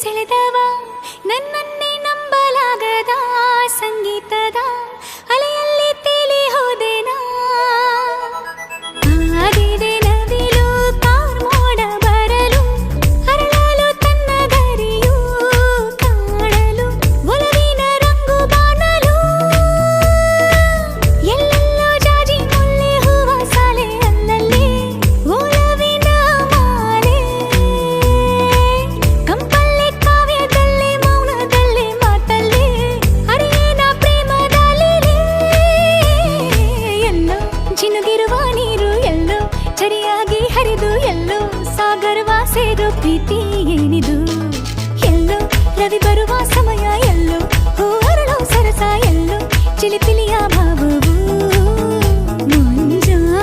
ಸೆಳೆದವ ನನ್ನನ್ನೇ ನಂಬಲಾಗದ ಸಂಗೀತದ ಅಲೆಯಲ್ಲಿ ತೇಲಿ ಹೋದೆನಾ ಆದಿದೆ ನವಿಲು ಕಾರ್ಮೋಡ ಬರಲು ಅರಳಲು ತನ್ನ ಗರಿಯು ಕಾಣಲು ಒಲವಿನ ರಂಗು ಬಾಣಲು ಎಲ್ಲೆಲ್ಲೋ ಜಾಜಿ ಮುಲ್ಲೆ ಹೂವ ಸಾಲೆ ಅಲ್ಲಲ್ಲಿ ಒಲವಿನ ಮಾಲೆ ಕಂಪಲ್ಲಿ ಕಾವ್ಯದಲ್ಲಿ ಮೌನದಲ್ಲಿ ಮಾತಲ್ಲಿ ಅರಿಯೇನ ಪ್ರೇಮದಲ್ಲಿ ಎಲ್ಲೋ ಜಿನುಗಿರುವ ನೀರು ಎಲ್ಲೋ ಚರಿಯಾಗಿ ಹರಿದು ಎಲ್ಲೋ ಸಾಗರವ ಸೇರೋ ಪ್ರೀತಿ ಏನಿದು ಎಲ್ಲೋ ರವಿ ಬರುವ ಸಮಯ ಎಲ್ಲೋ ಹೂ ಅರಳೋ ಸರಸ ಎಲ್ಲೋ ಚಿಲಿಪಿ